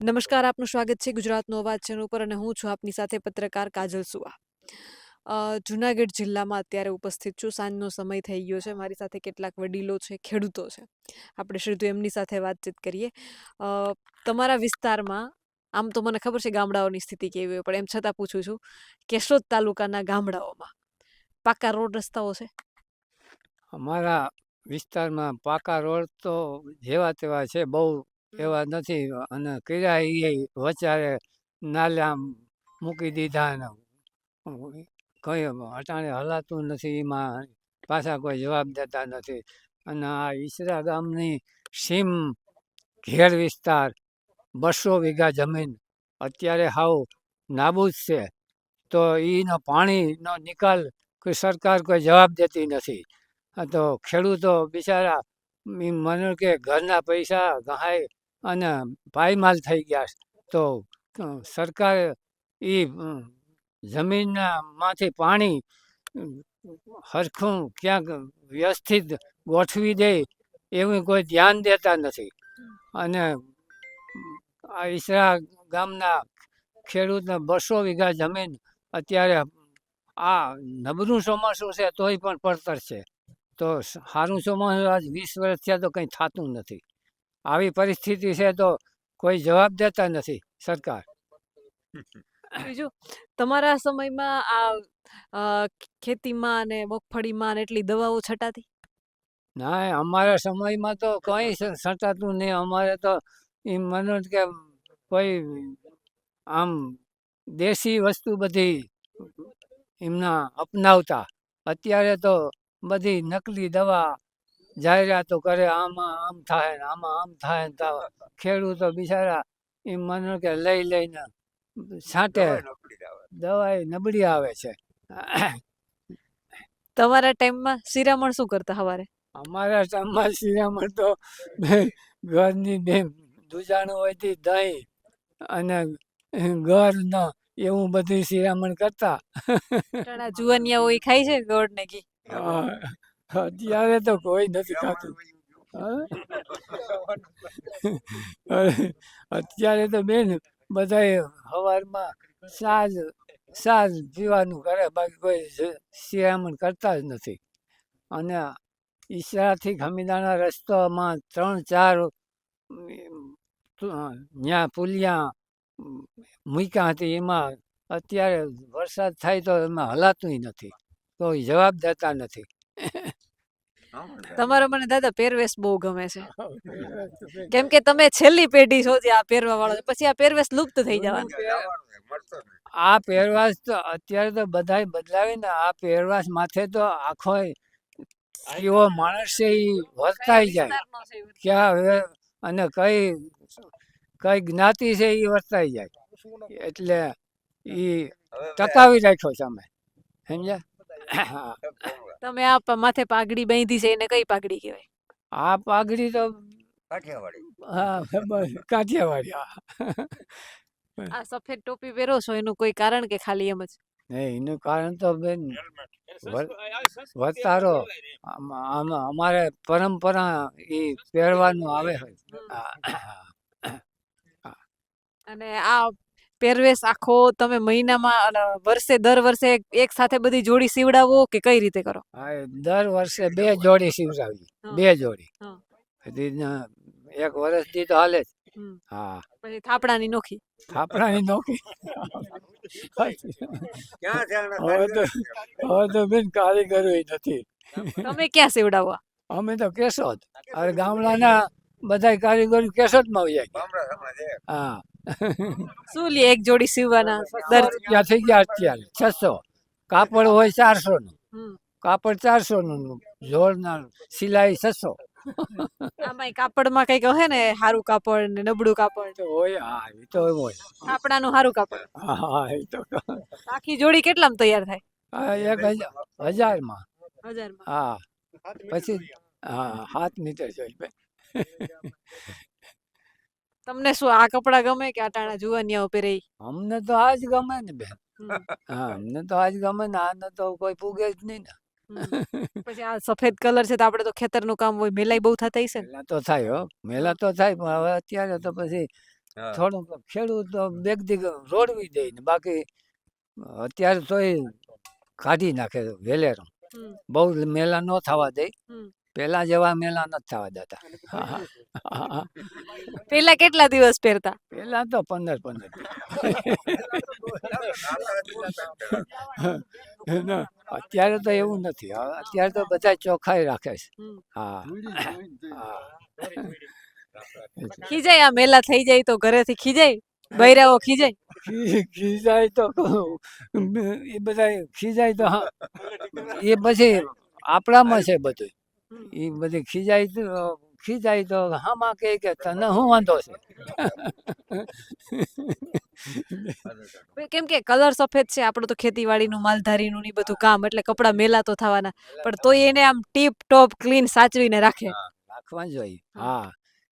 નમસ્કાર, આપનું સ્વાગત છે ગુજરાતનો અવાજ ચેનલ ઉપર અને હું છું આપની સાથે પત્રકાર કાજલ સુવા. જુનાગઢ જિલ્લામાં અત્યારે ઉપસ્થિત છું. સાંજનો સમય થઈ ગયો છે. મારી સાથે કેટલાક વડીલો છે, ખેડૂતો છે. આપણે સીધું એમની સાથે વાતચીત કરીએ. તમારા વિસ્તારમાં આમ તો મને ખબર છે ગામડાઓની સ્થિતિ કેવી હોય, પણ એમ છતાં પૂછું છું, કેશોદ તાલુકાના ગામડાઓમાં પાકા રોડ રસ્તાઓ છે? અમારા વિસ્તારમાં પાકા રોડ તો જેવા તેવા છે, બહુ એવા નથી. અને કર્યા એ વચારે નાલા મૂકી દીધા ને કઈ અટાણે હલાતું નથી, એમાં પાછા કોઈ જવાબ દેતા નથી. અને આ ઈસરા ગામની સીમ ઘેર વિસ્તાર 200 વીઘા જમીન અત્યારે હાવ નાબૂદ છે. તો એનો પાણીનો નિકાલ કોઈ સરકાર કોઈ જવાબ દેતી નથી. તો ખેડૂતો બિચારા મને કે ઘરના પૈસા ગહાય અને પાયમાલ થઈ ગયા. તો સરકારે એ જમીનમાંથી પાણી હરખું ક્યાંક વ્યવસ્થિત ગોઠવી દે એવું કોઈ ધ્યાન દેતા નથી. અને આ ઈસરા ગામના ખેડૂતને 200 વીઘા જમીન અત્યારે આ નબળું ચોમાસું છે તોય પણ પડતર છે. તો સારું ચોમાસું આજ 20 વર્ષ થયા તો કંઈ થતું નથી. આવી પરિસ્થિતિ છે તો કોઈ જવાબ દેતા નથી સરકાર. બીજું, તમારા સમયમાં ખેતીમાં અને મગફળીમાં ને એટલી દવાઓ છટાતી? ના, અમારા સમયમાં તો કંઈ છટાતું નહીં. અમારે તો એમ માનો કે કોઈ આમ દેશી વસ્તુ બધી એમના અપનાવતા. અત્યારે તો બધી નકલી દવા જાહેરાતો કરે, આમાં આમ થાય ને આમાં આમ થાય ને. ખેડૂતો બિચારા એમ માનો કે લઈ લઈને છાંટે, દવા નબળી આવે છે. તમારા ટાઈમમાં શિરામણ શું કરતા હવારે? અમારા ટાઈમમાં શિરામણ તો ઘરની બે દુજાણું હોય દહીં અને ઘરનો એવું બધું શિરામણ કરતા. ઘણા જુવાનિયા હોય ખાય છે ગોળ ને ઘી? અત્યારે તો કોઈ નથી ખાતું. અત્યારે તો બેન બધા સવારમાં સાજ પીવાનું કરે, બાકી કોઈ શિરામણ કરતા જ નથી. અને ઈસરાથી ખમીદાણા રસ્તામાં 3-4 ત્યાં પુલિયા મૂક્યા હતી. એમાં અત્યારે વરસાદ થાય તો એમાં હલાતું નથી, કોઈ જવાબ દેતા નથી. તમારો મને દાદા પહેરવેશ બહુ ગમે છે, કેમ કે તમે છેલ્લી પેઢી છો જે આ પહેરવા વાળો છે. પછી આ પહેરવેશ લુપ્ત થઈ જવાનો. આ પહેરવાશ તો અત્યારે તો બધાય બદલાવીને આ પહેરવાશ માથે તો આખો એવો માણસ છે એ વર્તાઈ જાય ક્યાં હવે અને કઈ જ્ઞાતિ છે એ વર્તાઈ જાય. એટલે એ ટકાવી રાખ્યો છે અમે, સમજ્યા? તમે આ માથે પાઘડી બાંધી છે, એને કઈ પાઘડી કહેવાય? આ પાઘડી તો હા, કાઠિયાવાડી. આ સફેદ ટોપી પહેરો છો એનું કોઈ કારણ કે ખાલી એમ જ? એનું કારણ તો બેન વતારો અમારે પરંપરા એ પહેરવાનું આવે. અને આ પહેરવેશ આખો તમે મહિનામાં દર વર્ષે એક સાથે બધી જોડી સીવડાવો કે કઈ રીતે કરો? દર વર્ષે 2 જોડી સીવડાવી, 2 જોડી. એક વર્ષથી તો હાલે જ. હા, પછી થાપડાની નોખી? થાપડાની નોખી. હવે તો બેન કારીગરો નથી. તમે ક્યાં સીવડાવો? અમે તો કેશોદ. હવે ગામડાના બધા કારીગરો કેશોદમાં આવી જાય. હા. શું લે એક જોડી સીવવાના? રૂપિયા થઈ ગયા અત્યારે 600. કાપડ હોય 400 નું. કાપડ 400 નું, જોડના સિલાઈ 600. આમાં કાપડમાં કઈક હે ને, સારું કાપડ ને નબળું કાપડ હોય. હા, એ તો હોય. થાપડાનું સારું કાપડ. હા, એ તો આખી જોડી કેટલામાં તૈયાર થાય? 1000માં. 1000માં? હા, પછી હા 7 મીટર જોઈએ. તમને શું આ કપડા ગમે કે આટાણા જુવાનિયાઓ પહેરે? અમને તો આ જ ગમે ને બેન. હા, અમને તો આ જ ગમે ને. આને તો કોઈ પૂગે જ નહીં ને. પછી આ સફેદ કલર છે તો આપણે તો ખેતરનું કામ હોય, મેલાઈ બહુ થતા હશે ને? મેલા તો થાય હો, મેલા તો થાય. પણ હવે અત્યારે તો પછી થોડુંક ખેડૂત બેગદી રોડવી દે ને બાકી અત્યારે તો એ કાઢી નાખે વેલેરો. હમ, બહુ મેલા ન થવા દે. હમ. પેલા જેવા મેલા નથી થવા દેતા. પેલા કેટલા દિવસ પહેરતા? પેલા તો 15 ના, અત્યારે તો એવું નથી. હવે અત્યારે તો બધા ચોખ્ખાઈ રાખે છે. હમ. હા હા. ખીજાય આ મેલા થઈ જાય તો ઘરેથી ખીજાય? બૈરાઓ ખીજાય? ખીજાય તો એ બધા ખીજાય તો હા, એ પછી આપણામાં છે બધું. હમ. એ બધી ખીજાય તો હામાં કહે કે તને શું વાંધો છે. કેમ કે કલર સફેદ છે, આપણું તો ખેતીવાડીનું માલધારીનું ને ઈ બધું કામ, એટલે કપડાં મેલા તો થવાના, પણ તોય એને આમ ટીપ ટોપ ક્લીન સાચવીને રાખે. રાખવા જોઈએ. હા.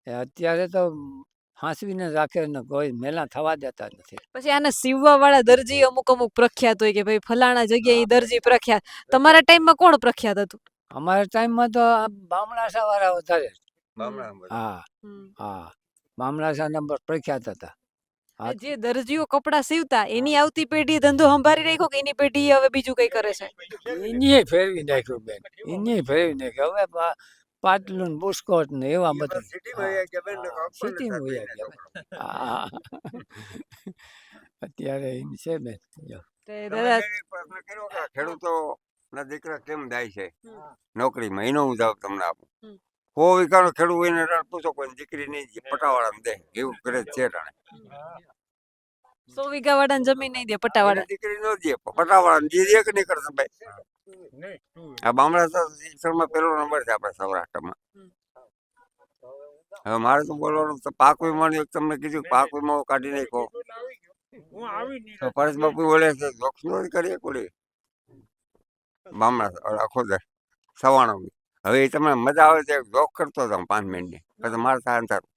હા, અત્યારે તો હાંસવીને રાખે ને કોઈ મેલા થવા દેતા નથી. પછી આને સીવવા વાળા દરજી અમુક અમુક પ્રખ્યાત હોય કે ભાઈ ફલાણા જગ્યાએ ઈ દરજી પ્રખ્યાત. તમારા ટાઈમમાં કોણ પ્રખ્યાત હતું? અમારા ટાઈમમાં તો આ બામણાસા વાળા વધારે. હમ. હા હમ. હા, બામણાસા નંબર પ્રખ્યાત હતા. હા, જે દરજીઓ કપડાં સીવતા એની આવતી પેઢી ધંધો સંભાળી રાખ્યો કે એની પેઢી હવે બીજું કઈ કરે છે? એનીય ફેરવી નાખ્યું બેન, એનીય ફેરવી નાખ્યું. હવે પાટલું ને બુસ્કોટ ને એવા બધું સિટીમાં વયા ગયા. હા, અત્યારે એમ છે બેન. જો. તે દાદા ખેડૂતો ના દીકરા કેમ જાય છે હમ. નોકરીમાં, એનો હું જવાબ તમને આપું. હમ. હો વિકાનો ખેડૂત હોય ને પૂછો કોઈ દીકરી નહીં પટાવાળા દે એવું કરે છે ટાણે. 100 વીઘા વાળાને જમીન નહીં દે પટાવાળા. દીકરી નો દે પટાવાળા દે કે નહીં કરતા ભાઈ. આ બામણા પેલો નંબર છે આપણા સૌરાષ્ટ્રમાં. હવે મારે તો બોલવાનું તો પાક વીમાની તમને કીધું પાક વીમો કાઢી નાખો તો પરેશ બાપુ બોલે છે જોક્સ નો કરીએ કોડી બામણા આખો દર સવાણો. હવે એ તમને મજા આવે છે જોક કરતો હતો 5 મિનિટની પછી મારે સારું સારું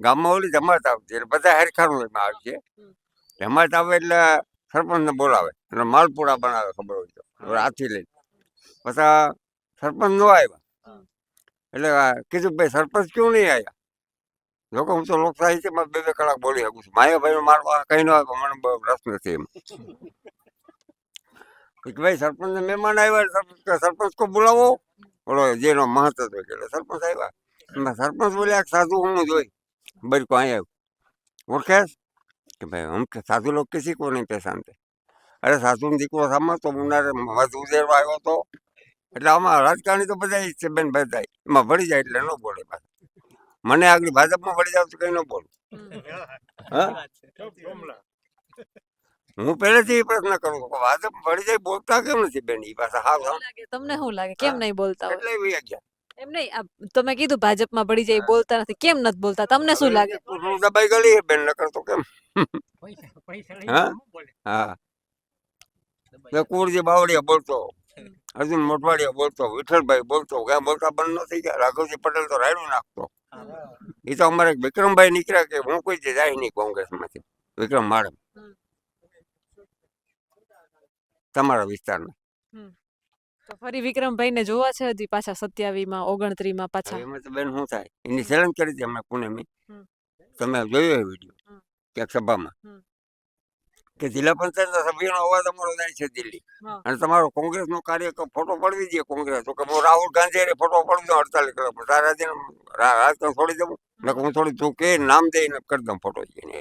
ગામમાં ઓલી જમાત આવતી એટલે બધા હરખાનું એમાં આવે છે. જમાત આવે એટલે સરપંચને બોલાવે એટલે માલપુડા બનાવે ખબર હોય તો હાથી લઈને. પછી સરપંચ નો આવ્યા એટલે કીધું ભાઈ સરપંચ ક્यों નહીં આવ્યા? જોકે હું તો લોક સાહિત્યમાં 2-2 કલાક બોલી શકું છું. માયાભાઈ મારવા કઈ ન આવે મને બહુ રસ નથી એમ. ભાઈ સરપંચ મહેમાન આવ્યા સરપંચ કો બોલાવો બોલો જેનો મહત્વ હતો એટલે સરપંચ આવ્યા. સરપંચ બોલ્યા સાધુ હું જોઈ બરી કો અહીંયા આવ્યું ઓળખે કે ભાઈ હમ સાધુ લોग किसी को नहीं पहचानते. અરે સાધુ દીકરો સામે તો ઉનાળે મધ ઉદેરવા આવ્યો હતો એટલે આમાં રાજકારણી તો બધા જ છે બેન, બધા એમાં ભળી જાય એટલે ન બોલે પાછું. મને આગળ ભાજપમાં વળી જાવ તો કઈ ન બોલું. હા, હું પહેલેથી પ્રશ્ન કરું છું ભાજપ વળી જાય બોલતા કેમ નથી બેન? એ પાછા હાવ તમને શું લાગે કેમ નહીં બોલતા હોય? એટલે વયા ગયા. એમ નહીં, તમે કીધું ભાજપમાં ભળી જાય બોલતા નથી, કેમ નથી બોલતા? તમને શું લાગે? હું દબાઈ ગઈ છે બેન, નકર તો કેમ. હા હા, કુરજી બાવળિયા બોલતો, અર્જુન મોટવાડિયા બોલતો, વિઠ્ઠલભાઈ બોલતો, ક્યાં બોલતા બંધ ન થઈ ગયા. રાઘવજી પટેલ તો રાયડું નાખતો. એ તો અમારે વિક્રમભાઈ નીકળ્યા કે હું કોઈ જાય નહીં કોંગ્રેસમાંથી. વિક્રમ માડમ તમારા વિસ્તારમાં. તો ફરી વિક્રમભાઈ ને જોવા છે હજી પાછા 27માં 29માં પાછા? એમાં તો બેન શું થાય એની ચેલેન્જ કરી હતી અમે પુણેમી. હમ. તમે જોયો એ વિડીયો હમ. ક્યાંક સભામાં હમ. કે જિલ્લા પંચાયતના સભ્યનો અવાજ અમારો જાય છે દિલ્હી હા. અને તમારો કોંગ્રેસનો કાર્યકર ફોટો પડવી દે કોંગ્રેસ તો કે હું રાહુલ ગાંધી ફોટો પડી દઉં 48 કલાક તારા રાજકારણ છોડી દઉં ને હું થોડી તું કે નામ દઈને કરી દઉં ફોટો જઈને.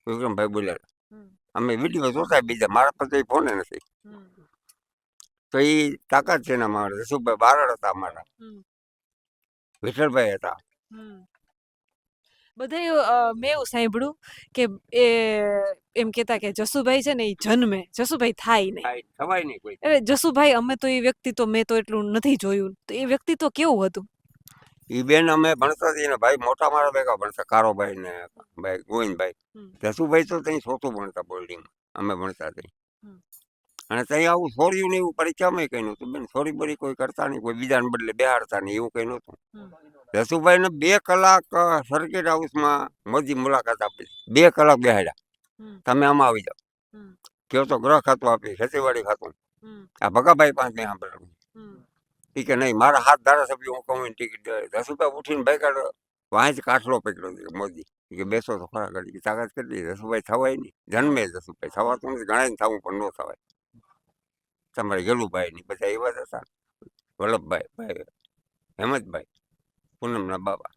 વિક્રમભાઈ બોલ્યા અમે વિડીયો જોતા બીજા મારા પાસે ફોન નથી. તો એ તાકાત છે ને અમારે રસુભાઈ બારડ હતા અમારા, વિઠ્ઠલભાઈ હતા. બધા મેં એવું સાંભળ્યું કે એ એમ કહેતા કે જસુભાઈ છે ને એ જન્મે, જસુભાઈ થાય નહીં. થવાય નહીં કોઈ. એટલે જસુભાઈ અમે તો એ વ્યક્તિત્વ મેં તો એટલું નથી જોયું, તો એ વ્યક્તિત્વ કેવું હતું? એ બેન અમે ભણતા હતી ને ભાઈ મોટા મારા ભેગા ભણતા કારોભાઈ ને ભાઈ ગોવિંદભાઈ. જસુભાઈ તો ત્યાં ચોથું ભણતા બોર્ડિંગમાં અમે ભણતા ત્યાં. અને ત્યાં આવું છોડ્યું ને એવું પરીક્ષામાં કઈ નહોતું બેન. છોડી બરી કોઈ કરતા નહીં, કોઈ બીજાને બદલે બેહાડતા નહીં એવું કઈ નહોતું. જસુભાઈને 2 કલાક સર્કિટ હાઉસમાં મોદી મુલાકાત આપી, 2 કલાક બેહાડ્યા. તમે આમાં આવી જાઓ, કયો તો ગ્રહ ખાતું આપી, ખેતીવાડી ખાતું. આ ભગાભાઈ પાસે મેં સાંભળ્યું. એ કે નહીં મારા 7 ધારાસભ્યો હું કહું ટિકિટ દે. જસુભાઈ ઉઠીને ભાઈ કાઢો વાંચ કાઠલો પકડ્યો છે મોદી કે બેસો તો ખરા ઘડી તાકાત કેટલી જસુભાઈ થવાય નહીં જન્મે જસુભાઈ થવાતું નથી ઘણા થવું પણ ન થવાય તમારે ગેલુભાઈ ની બધા એવા જ હતા વલ્લભભાઈ ભાઈ હેમંતભાઈ પૂનમના બાબા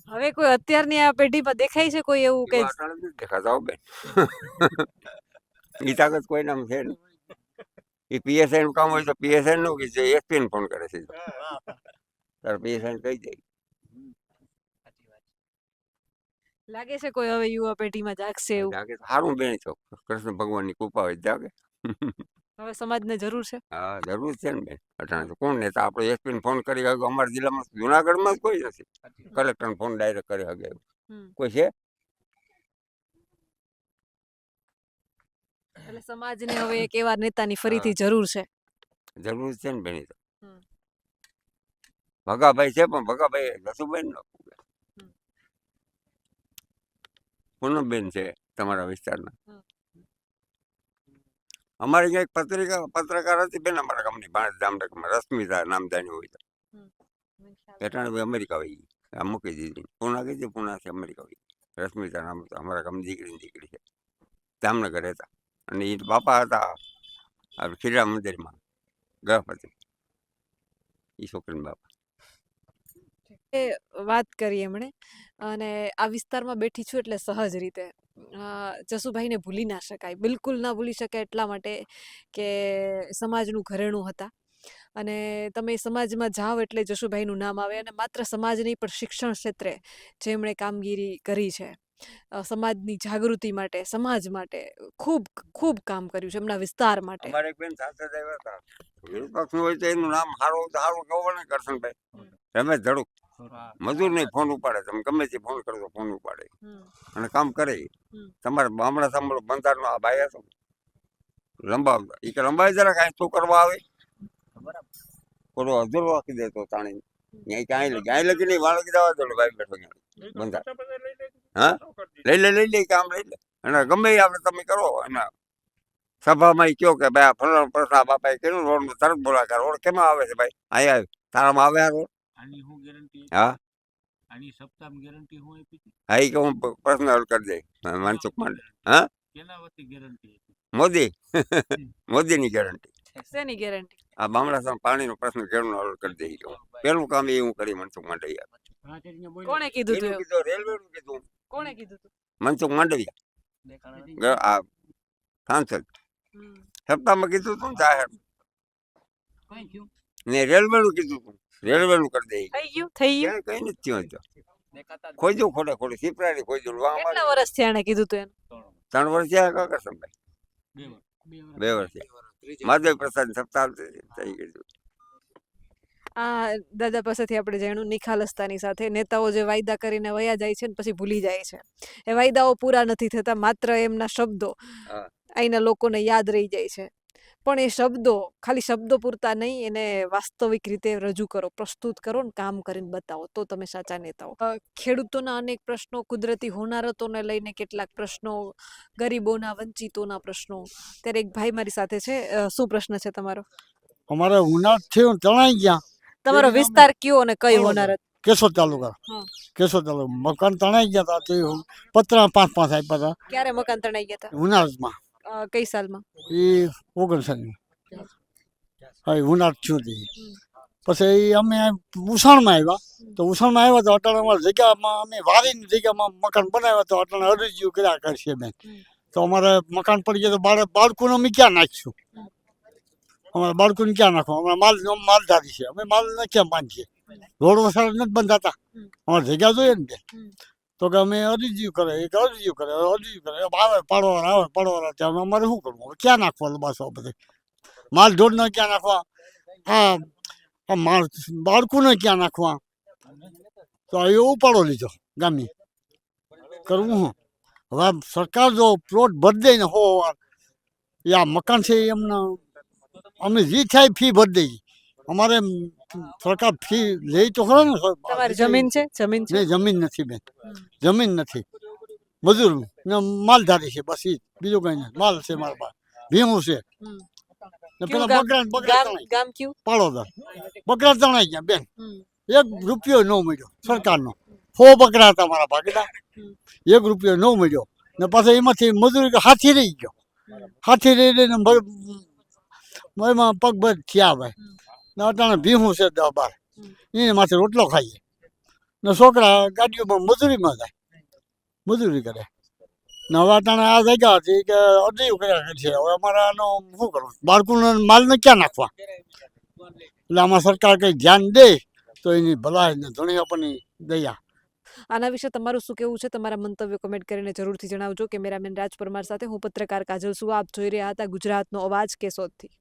હવે કોઈ અત્યારની આ પેઢીમાં દેખાય છે કોઈ એવું કે એવા અટાણે નથી દેખાતા હો બેન એ તાકાત કોઈ નામ છે નહીં એ પીએસઆઈ નું કામ હોય તો પીએસઆઈ નું કે એસપી ને ફોન કરે છે તારે પીએસઆઈ કહી દે લાગે છે કોઈ હવે યુવા પેઢીમાં જાગશે એવું જાગે તો સારું બેન છો કૃષ્ણ ભગવાન ની કૃપા હોય તો જાગે હવે સમાજને જરૂર છે હા જરૂર છે ને બેન અટાણે તો કોણ નેતા આપણે એસપી ને ફોન કરી શકે અમારા જિલ્લામાં જુનાગઢમાં જ કોઈ નથી કલેક્ટર ને ફોન ડાયરેક્ટ કરી શકે એવું. હમ. કોઈ છે એટલે સમાજને હવે એક એવા નેતાની ફરીથી જરૂર છે જરૂર છે ને બેન એ તો હમ. ભગાભાઈ છે પણ ભગાભાઈ જસુભાઈ નો હમ. પૂનમબેન છે તમારા વિસ્તારના હમ. અમારી ક્યાંક પત્રકાર હતી બેન અમારા ગામની જામનગરમાં રશ્મિતા નામદાની હોય તો પેટાણે ભાઈ અમેરિકા વહી ગઈ આ મૂકી દીધી પૂના ગઈ હતી પૂનાથી અમેરિકા વહી ગઈ રશ્મિતા નામ હતું અમારા ગામની દીકરીની દીકરી છે જામનગર રહેતા અને એ બાપા હતા આ ખીરા મંદિરમાં ગૃહપતિ એ છોકરીના બાપા એ વાત કરી એમણે અને આ વિસ્તારમાં બેઠી છું એટલે સહજ રીતે જસુભાઈને ભૂલી ના શકાય બિલકુલ ના ભૂલી શકાય એટલા માટે કે સમાજનું ઘરેણું હતા અને તમે સમાજમાં જાઓ એટલે જસુભાઈનું નામ આવે અને માત્ર સમાજ નહીં પણ શિક્ષણ ક્ષેત્રે જેમણે કામગીરી કરી છે સમાજની જાગૃતિ માટે સમાજ માટે ખૂબ ખૂબ કામ કર્યું છે એમના વિસ્તાર માટે અમારે એક બેન સાથે જ આવ્યા હતા વિરોધ પક્ષનું હોય તો એનું નામ સારું સારું કહો ને કરશનભાઈ રમેશ ધડુક મજૂર નહીં ફોન ઉપાડે તમે ગમે તે ફોન કરો તો ફોન ઉપાડે અને કામ કરે તમારે હમણાં સાંભળો બંધારનો આ ભાઈ હતો લંબાવતા એ કે લંબાવી જરા કાંઈ શું કરવા આવે થોડો અધૂરો રાખી દેતો તાણી ક્યાંય લગી નહીં વાળો કીધા દો ભાઈ બેઠો બંધાર હા લઈ લે કામ લઈ લે અને ગમે એ આપણે તમે કરો અને સભામાં એ કહો કે ભાઈ આ ફલાણો પ્રશ્ન આ બાપાએ કર્યું રોડ તરત બોલાકાર રોડ કેમાં આવે છે ભાઈ અહીંયા આવે તારામાં આવે આ રોડ હા આની સપ્તાહ ગેરંટી હું આપી હતી હા એ કે હું પ્રશ્ન હલ કરી દઈ મનસુખ માંડે હા કેના વતી ગેરંટી હતી મોદી મોદીની ગેરંટી શેની ગેરંટી આ બામણા પાણીનો પ્રશ્ન કેળનો હલ કરી દઈ ગયો પેલું કામ એ હું કરી મનસુખ માંડવિયા કોણે કીધું એનું તું કીધું રેલવેનું કીધું કોણે કીધું તું મનસુખ માંડવિયા આ સાંસદ સપ્તાહમાં કીધું તું ને જાહેર ને રેલવેનું કીધું તું રેલવેનું કરી દઈ થઈ ગયું કઈ નથી થયું હજુ ખોજ્યું ખોટે સિપરાડી ખોજ્યું કેટલા વર્ષથી આણે કીધું તું એનું 3 વર્ષ થયા કરશનભાઈ 2 વર્ષ માધવ પ્રસાદ સપ્તાહ થઈ ગયું આ દાદા પાસેથી આપણે જાણ્યું નિખાલસતાની સાથે નેતાઓ જે વાયદા કરીને વયા જાય છે ને પછી ભૂલી જાય છે એ વાયદાઓ પૂરા નથી થતા માત્ર એમના શબ્દો અહીંના લોકોને યાદ રહી જાય છે પણ એ શબ્દો ખાલી શબ્દો પૂરતા નહીં એને વાસ્તવિક રીતે રજૂ કરો પ્રસ્તુત કરો ને કામ કરીને બતાવો તો તમે સાચા નેતાઓ ખેડૂતોના અનેક પ્રશ્નો કુદરતી હોનારતોને લઈને કેટલાક પ્રશ્નો ગરીબોના વંચિતોના પ્રશ્નો ત્યારે એક ભાઈ મારી સાથે છે શું પ્રશ્ન છે તમારો અમારે ઉનાળ થયું તણાઈ ગયા તમારો વિસ્તાર કયો અને કઈ હોનારત કેશોદ તાલુકા કેશોદ તાલુકા મકાન તણાઈ ગયા હતા તો પતરા 5 આપ્યા હતા ક્યારે મકાન તણાઈ ગયા હતા ઉનાળમાં કઈ સાલમાં એ 59 હા ઉનાળ થયું હતી પછી અમે ઉસાણમાં આવ્યા તો ઉસાણમાં આવ્યા તો અટાણે અમારી જગ્યામાં અમે વારીની જગ્યામાં મકાન બનાવ્યા તો અટાણે અરજીઓ કર્યા કરશે બેન તો અમારે મકાન પડી ગયા તો બાળકોને અમે ક્યાં નાખીશું અમારા બાળકોને ક્યાં નાખવા અમારા માલધારી છે અમે માલને ક્યાં બાંધીએ રોડ વસાડ નથી બંધાતા અમારે જગ્યા જોઈએ ને તો કે અમે અરજીઓ કરે આવે પાડવાના ત્યાં અમારે શું કરવું હવે ક્યાં નાખવાનું બસ બધે માલ ઢોરને ક્યાં નાખવા બાળકોને ક્યાં નાખવા તો એવો ઉપાડો લીધો ગામી કરવું હું હવે સરકાર જો પ્લોટ ભરી દે ને યા મકાન છે એમને અમે જે થાય ફી ભરી દઈએ અમારે સરકાર ફી લે તો ખરો ને તમારી જમીન છે જમીન નથી બેન જમીન નથી મજૂર ને માલધારી છે બસ એ બીજું કઈ નથી માલ છે મારા પાસે ભીમું છે ને પેલા બકરા ગામ કયું પાડોદર બકરા તણાઈ ગયા બેન એક રૂપિયો ન મળ્યો સરકારનો. 100 બકરા હતા મારા ભાગીદાર, 1 રૂપિયો ન મળ્યો. ને પાછા એમાંથી મજૂરી હાથી રહી ગયો. હાથી રહીને એમાં પગભર થયા ભાઈ. ને અટાણે ભીહું છે 10-12, એને માથે રોટલો ખાઈએ. ને છોકરા ગાડીઓમાં મજૂરીમાં જાય, મજૂરી કરે. ને હવે અટાણે આ જગ્યા હતી કે અડીયું કર્યા છે. હવે અમારે આનો શું કરવું? બાળકોને માલને ક્યાં નાખવા? એટલે આમાં સરકાર કંઈ ધ્યાન દે તો એની ભલાઈ ને ધણી આપણની દયા. આના વિશે તમારું શું કહેવું છે? તમારા મંતવ્યો કમેન્ટ કરીને જરૂરથી જણાવજો. કેમેરામેન રાજ પરમાર સાથે હું પત્રકાર કાજલ સુવા. આપ જોઈ રહ્યા હતા ગુજરાતનો અવાજ કેશોદથી.